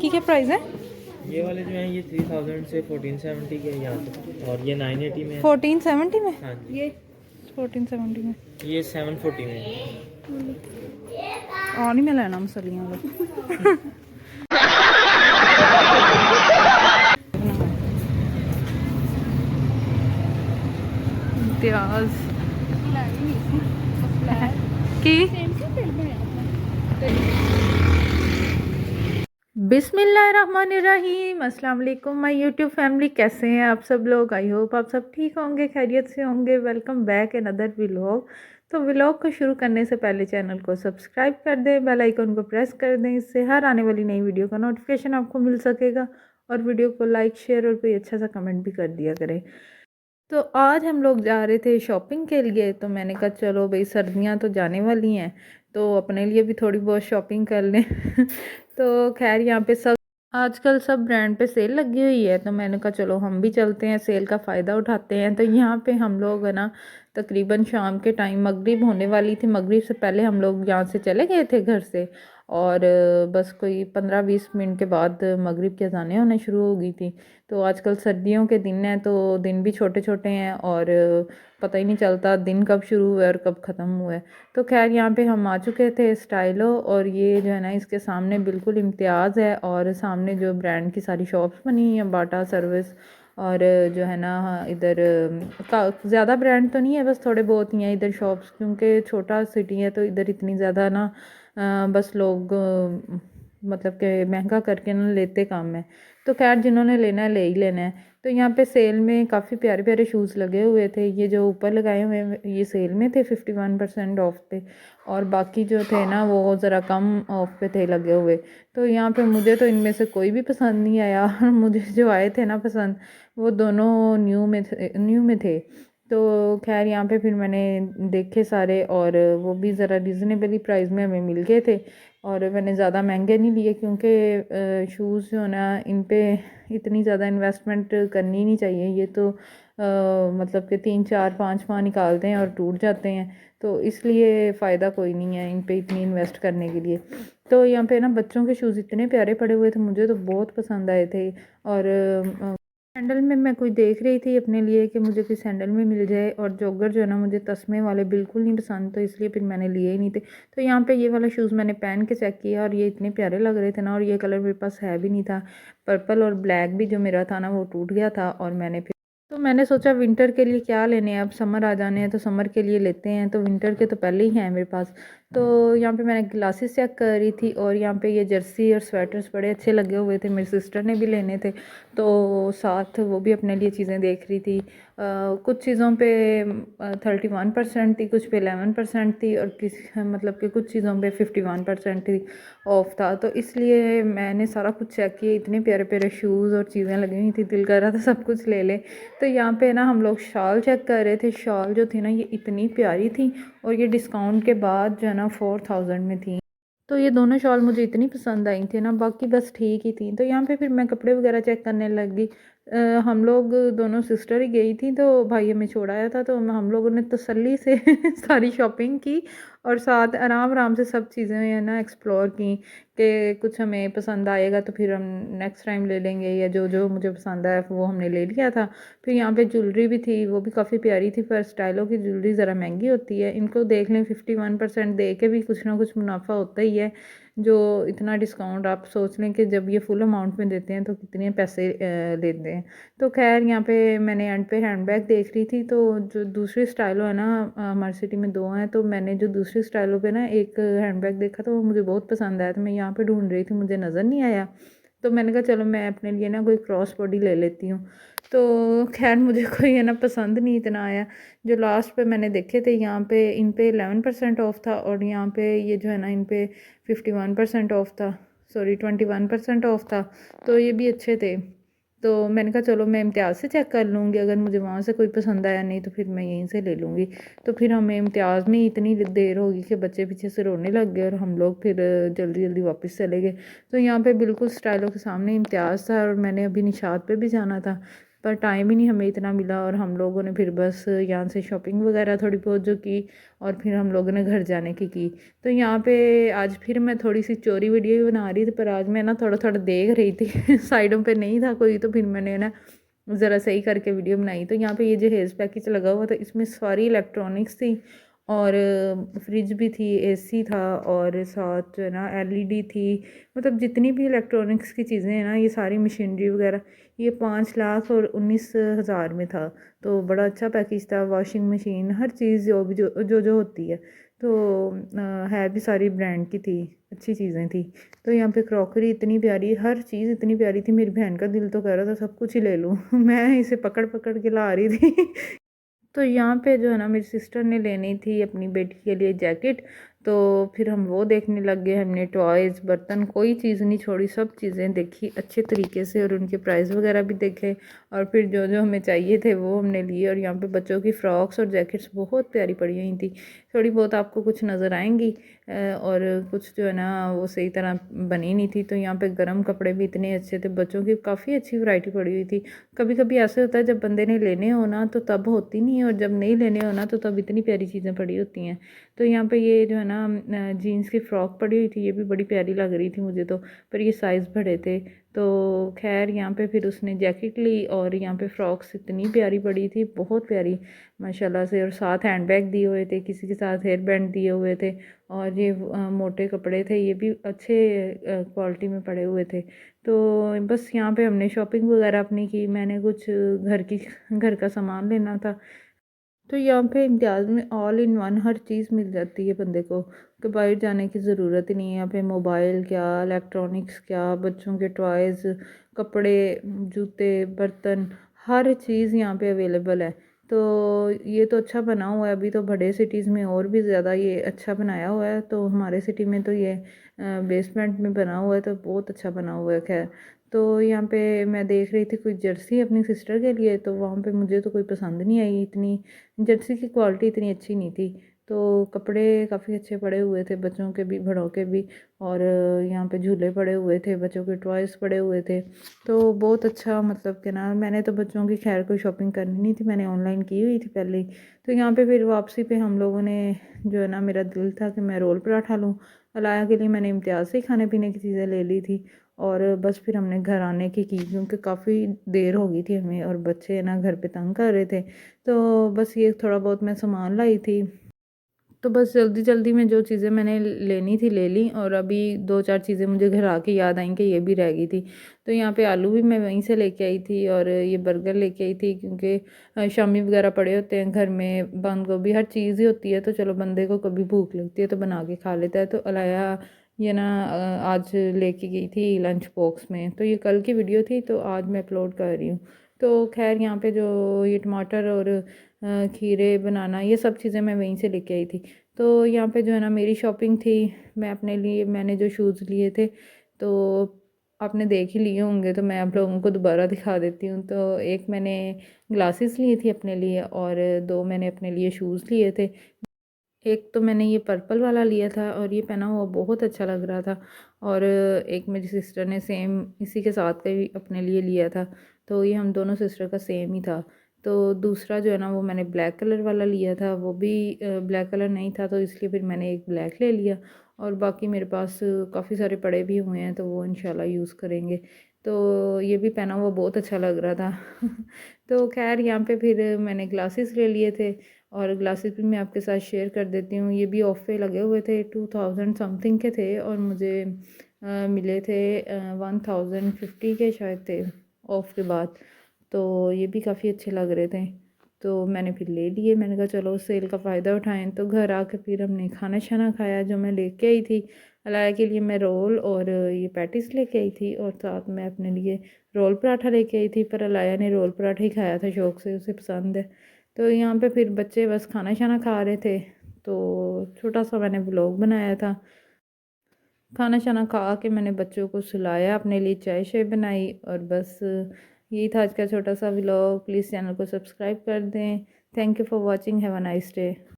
इनकी क्या प्राइस है? ये वाले जो हैं ये 3000 से 1470 के यहाँ पे, और ये 980 में है। 1470 में? हाँ जी। ये 1470 में ये 740 में है। और नहीं मैं लेना मसलियाँ वाला। इम्तियाज की बिस्मिल्लाहिर्रहमानिर्रहीम। अस्सलाम वालेकुम माय यूट्यूब फैमिली, कैसे हैं आप सब लोग? आई होप आप सब ठीक होंगे, खैरियत से होंगे। Welcome back another vlog. तो व्लॉग को शुरू करने से पहले चैनल को सब्सक्राइब कर दें, बेल आइकन को प्रेस कर दें, इससे हर आने वाली नई वीडियो का नोटिफिकेशन आपको मिल सकेगा। और वीडियो को लाइक शेयर और कोई अच्छा सा कमेंट भी कर दिया करें। तो आज हम लोग जा रहे थे शॉपिंग के लिए, तो मैंने कहा चलो भाई सर्दियां तो जाने वाली हैं तो अपने लिए भी थोड़ी बहुत शॉपिंग कर लें। तो खैर यहाँ पे सब आजकल सब ब्रांड पे सेल लगी हुई है, तो मैंने कहा चलो हम भी चलते हैं, सेल का फ़ायदा उठाते हैं। तो यहाँ पे हम लोग है ना तकरीबन शाम के टाइम मगरिब होने वाली थी, मगरिब से पहले हम लोग यहाँ से चले गए थे घर से। और बस कोई 15-20 मिनट के बाद मगरिब की अज़ानें होने शुरू हो गई थी। तो आजकल सर्दियों के दिन हैं तो दिन भी छोटे छोटे हैं और पता ही नहीं चलता दिन कब शुरू हुआ है और कब ख़त्म हुआ है। तो खैर यहाँ पे हम आ चुके थे स्टाइलो, और ये जो है ना इसके सामने बिल्कुल इम्तियाज़ है, और सामने जो ब्रांड की सारी शॉप्स बनी हुई हैं, बाटा सर्विस और जो है ना इधर का ज़्यादा ब्रांड तो नहीं है, बस थोड़े बहुत ही हैं इधर शॉप्स, क्योंकि छोटा सिटी है तो इधर इतनी ज़्यादा ना बस लोग मतलब कि महंगा करके ना लेते कम है। तो खैर जिन्होंने लेना है ले ही लेना है। तो यहाँ पे सेल में काफ़ी प्यारे प्यारे शूज़ लगे हुए थे। ये जो ऊपर लगाए हुए हैं ये सेल में थे 51% ऑफ पे, और बाकी जो थे ना वो ज़रा कम ऑफ पे थे लगे हुए। तो यहाँ पे मुझे तो इनमें से कोई भी पसंद नहीं आया। और मुझे जो आए थे ना पसंद वो दोनों न्यू में थे। तो खैर यहाँ पे फिर मैंने देखे सारे, और वो भी ज़रा रिजनेबली प्राइस में हमें मिल गए थे। और मैंने ज़्यादा महंगे नहीं लिए, क्योंकि शूज़ जो है ना इन पे इतनी ज़्यादा इन्वेस्टमेंट करनी नहीं चाहिए। ये तो मतलब कि 3 4 5 माह निकालते हैं और टूट जाते हैं, तो इसलिए फ़ायदा कोई नहीं है इन पे इतनी इन्वेस्ट करने के लिए। तो यहाँ पे ना बच्चों के शूज़ इतने प्यारे पड़े हुए थे, मुझे तो बहुत पसंद आए थे। और सैंडल में मैं कोई देख रही थी अपने लिए कि मुझे कोई सैंडल में मिल जाए, और जॉगर जो है ना मुझे तस्मे वाले बिल्कुल नहीं पसंद, तो इसलिए फिर मैंने लिए ही नहीं थे। तो यहाँ पे ये वाला शूज़ मैंने पहन के चेक किया और ये इतने प्यारे लग रहे थे ना, और ये कलर मेरे पास है भी नहीं था। पर्पल और ब्लैक भी जो मेरा था ना वो टूट गया था, और मैंने सोचा विंटर के लिए क्या लेने हैं, अब समर आ जाने हैं तो समर के लिए लेते हैं। तो विंटर के तो पहले ही हैं मेरे पास। तो यहाँ पे मैंने ग्लासेस चेक कर रही थी, और यहाँ पे ये जर्सी और स्वेटर्स बड़े अच्छे लगे हुए थे, मेरी सिस्टर ने भी लेने थे तो साथ वो भी अपने लिए चीज़ें देख रही थी। कुछ चीज़ों पे 31% थी, कुछ पे 11% थी, और मतलब कि कुछ चीज़ों पे 51% थी ऑफ था। तो इसलिए मैंने सारा कुछ चेक किया, इतने प्यारे प्यारे शूज़ और चीज़ें लगी हुई थी, दिल कर रहा था सब कुछ ले ले। तो यहाँ पे ना हम लोग शॉल चेक कर रहे थे। शॉल जो थी ना ये इतनी प्यारी थी, और ये डिस्काउंट के बाद जो है ना 4000 में थी। तो ये दोनों शॉल मुझे इतनी पसंद आई थी ना, बाकी बस ठीक ही थी। तो यहाँ पे फिर मैं कपड़े वगैरह चेक करने लग गई। हम लोग दोनों सिस्टर ही गई थी, तो भाई हमें छोड़ाया था, तो हम लोगों ने तसल्ली से सारी शॉपिंग की, और साथ आराम आराम से सब चीज़ें है ना एक्सप्लोर की कि कुछ हमें पसंद आएगा तो फिर हम नेक्स्ट टाइम ले लेंगे, या जो जो मुझे पसंद आया वो हमने ले लिया था। फिर यहाँ पे ज्वेलरी भी थी, वो भी काफ़ी प्यारी थी, पर स्टाइलों की ज्वेलरी ज़रा महंगी होती है। इनको देख लें 51% दे के भी कुछ ना कुछ मुनाफा होता ही है। जो इतना डिस्काउंट आप सोच लें कि जब ये फुल अमाउंट में देते हैं तो कितने पैसे लेते हैं। तो खैर यहाँ पे मैंने एंड पे हैंडबैग देख रही थी, तो जो दूसरी स्टाइलो है ना हमारी सिटी में दो हैं, तो मैंने जो दूसरी स्टाइलो पे ना एक हैंडबैग देखा तो वो मुझे बहुत पसंद आया, तो मैं यहाँ पे ढूंढ रही थी, मुझे नज़र नहीं आया। तो मैंने कहा चलो मैं अपने लिए ना कोई क्रॉस बॉडी ले लेती हूँ। तो खैर मुझे कोई है ना पसंद नहीं इतना आया। जो लास्ट पे मैंने देखे थे यहाँ पे इन पे 11% ऑफ था, और यहाँ पे ये जो है ना इन पे 51% ऑफ था, सॉरी 21% ऑफ था। तो ये भी अच्छे थे। तो मैंने कहा चलो मैं इम्तियाज़ से चेक कर लूँगी, अगर मुझे वहाँ से कोई पसंद आया, नहीं तो फिर मैं यहीं से ले लूँगी। तो फिर हमें इम्तियाज़ में इतनी देर होगी कि बच्चे पीछे से रोने लग गए, और हम लोग फिर जल्दी जल्दी वापस चले गए। तो यहाँ पे बिल्कुल स्टाइलों के सामने इम्तियाज़ था, और मैंने अभी निशात पे भी जाना था। पर टाइम ही नहीं हमें इतना मिला, और हम लोगों ने फिर बस यहाँ से शॉपिंग वगैरह थोड़ी बहुत जो की, और फिर हम लोगों ने घर जाने की। तो यहाँ पे आज फिर मैं थोड़ी सी चोरी वीडियो भी बना रही थी, पर आज मैं ना थोड़ा थोड़ा देख रही थी साइडों पे नहीं था कोई, तो फिर मैंने ना ज़रा सही करके वीडियो बनाई। तो यहाँ पे ये जो हेज़ पैकेज लगा हुआ था, इसमें सारी इलेक्ट्रॉनिक्स थी, और फ्रिज भी थी, एसी था, और साथ जो है ना एलईडी थी। मतलब जितनी भी इलेक्ट्रॉनिक्स की चीज़ें हैं ना, ये सारी मशीनरी वगैरह, ये 5,19,000 में था। तो बड़ा अच्छा पैकेज था, वॉशिंग मशीन, हर चीज़ जो भी जो होती है। तो है भी सारी ब्रांड की थी, अच्छी चीज़ें थी। तो यहाँ पे क्रॉकरी इतनी प्यारी, हर चीज़ इतनी प्यारी थी, मेरी बहन का दिल तो कह रहा था सब कुछ ही ले लूँ मैं इसे पकड़ पकड़ के ला रही थी तो यहाँ पे जो है ना मेरी सिस्टर ने लेनी थी अपनी बेटी के लिए जैकेट, तो फिर हम वो देखने लग गए। हमने टॉयज़, बर्तन, कोई चीज़ नहीं छोड़ी, सब चीज़ें देखी अच्छे तरीके से, और उनके प्राइस वगैरह भी देखे, और फिर जो जो हमें चाहिए थे वो हमने लिए। और यहाँ पे बच्चों की फ़्रॉक्स और जैकेट्स बहुत प्यारी पड़ी हुई थी, थोड़ी बहुत आपको कुछ नज़र आएंगी, और कुछ जो है ना वो सही तरह बनी नहीं थी। तो यहाँ पे गर्म कपड़े भी इतने अच्छे थे, बच्चों की काफ़ी अच्छी वैरायटी पड़ी हुई थी। कभी कभी ऐसे होता है जब बंदे ने लेने हो ना तो तब होती नहीं है, और जब नहीं लेने हो ना तो तब इतनी प्यारी चीज़ें पड़ी होती हैं। तो यहाँ पे ये जो है ना जीन्स की फ़्रॉक पड़ी हुई थी, ये भी बड़ी प्यारी लग रही थी मुझे तो, पर ये साइज़ बड़े थे। तो खैर यहाँ पे फिर उसने जैकेट ली, और यहाँ पे फ़्रॉक्स इतनी प्यारी पड़ी थी, बहुत प्यारी माशाल्लाह से, और साथ हैंड बैग दिए हुए थे, किसी के साथ हेयर बैंड दिए हुए थे, और ये मोटे कपड़े थे, ये भी अच्छे क्वालिटी में पड़े हुए थे। तो बस यहाँ पे हमने शॉपिंग वगैरह अपनी की, मैंने कुछ घर का सामान लेना था। तो यहाँ पे इम्तियाज़ में ऑल इन वन हर चीज़ मिल जाती है बंदे को, कि बाहर जाने की ज़रूरत ही नहीं है। यहाँ पे मोबाइल क्या, इलेक्ट्रॉनिक्स क्या, बच्चों के टॉयज़, कपड़े, जूते, बर्तन, हर चीज़ यहाँ पे अवेलेबल है। तो ये तो अच्छा बना हुआ है, अभी तो बड़े सिटीज़ में और भी ज़्यादा ये अच्छा बनाया हुआ है। तो हमारे सिटी में तो ये बेसमेंट में बना हुआ है, तो बहुत अच्छा बना हुआ है। खैर, तो यहाँ पे मैं देख रही थी कोई जर्सी अपनी सिस्टर के लिए, तो वहाँ पे मुझे तो कोई पसंद नहीं आई, इतनी जर्सी की क्वालिटी इतनी अच्छी नहीं थी। तो कपड़े काफ़ी अच्छे पड़े हुए थे, बच्चों के भी बड़ों के भी, और यहाँ पे झूले पड़े हुए थे, बच्चों के टॉयज़ पड़े हुए थे। तो बहुत अच्छा, मतलब कि ना मैंने तो बच्चों की खैर कोई शॉपिंग करनी नहीं थी, मैंने ऑनलाइन की हुई थी पहले ही। तो यहाँ पे फिर वापसी पे हम लोगों ने जो है ना, मेरा दिल था कि मैं रोल पराठा लूँ, अलाया के लिए मैंने इम्तियाज़ से ही खाने पीने की चीज़ें ले ली थी। और बस फिर हमने घर आने की क्योंकि काफ़ी देर हो गई थी हमें, और बच्चे ना घर पे तंग कर रहे थे। तो बस ये थोड़ा बहुत मैं सामान लाई थी, तो बस जल्दी जल्दी में जो चीज़ें मैंने लेनी थी ले ली, और अभी दो चार चीज़ें मुझे घर आके याद आई कि ये भी रह गई थी। तो यहाँ पे आलू भी मैं वहीं से लेके आई थी, और ये बर्गर लेके आई थी, क्योंकि शामी वगैरह पड़े होते हैं घर में, बंद गोभी, हर चीज़ ही होती है, तो चलो बंदे को कभी भूख लगती है तो बना के खा लेता है। तो अलाया ये ना आज लेके गई थी लंच बॉक्स में, तो ये कल की वीडियो थी, तो आज मैं अपलोड कर रही हूँ। तो खैर यहाँ पे जो ये टमाटर और खीरे, बनाना, ये सब चीज़ें मैं वहीं से लेके आई थी। तो यहाँ पे जो है ना मेरी शॉपिंग थी, मैं अपने लिए मैंने जो शूज़ लिए थे, तो आपने देख ही लिए होंगे, तो मैं आप लोगों को दोबारा दिखा देती हूँ। तो एक मैंने ग्लासेस लिए थी अपने लिए, और दो मैंने अपने लिए शूज़ लिए थे। एक तो मैंने ये पर्पल वाला लिया था, और ये पहना हुआ बहुत अच्छा लग रहा था, और एक मेरी सिस्टर ने सेम इसी के साथ का ही अपने लिए लिया था, तो ये हम दोनों सिस्टर का सेम ही था। तो दूसरा जो है ना वो मैंने ब्लैक कलर वाला लिया था, वो भी ब्लैक कलर नहीं था, तो इसलिए फिर मैंने एक ब्लैक ले लिया, और बाकी मेरे पास काफ़ी सारे पड़े भी हुए हैं, तो वो इंशाल्लाह यूज़ करेंगे। तो ये भी पहना हुआ बहुत अच्छा लग रहा था तो खैर यहाँ पे फिर मैंने ग्लासेस ले लिए थे, और ग्लासेस भी मैं आपके साथ शेयर कर देती हूँ। ये भी ऑफ पे लगे हुए थे, 2000 समथिंग के थे, और मुझे मिले थे 1050 के शायद थे ऑफ के बाद। तो ये भी काफ़ी अच्छे लग रहे थे, तो मैंने फिर ले लिए। मैंने कहा चलो सेल का फ़ायदा उठाएं। तो घर आकर फिर हमने खाना शाना खाया, जो मैं लेके आई थी अलाया के लिए। मैं रोल और ये पैटिस लेके आई थी, और साथ में अपने लिए रोल पराठा लेके आई थी, पर अलाया ने रोल पराठा ही खाया था शौक़ से, उसे पसंद है। तो यहाँ पे फिर बच्चे बस खाना शाना खा रहे थे, तो छोटा सा मैंने व्लॉग बनाया था। खाना शाना खा के मैंने बच्चों को सुलाया, अपने लिए चाय शाय बनाई, और बस यही था आज का छोटा सा व्लॉग। प्लीज़ चैनल को सब्सक्राइब कर दें। Thank you for watching. Have a nice day.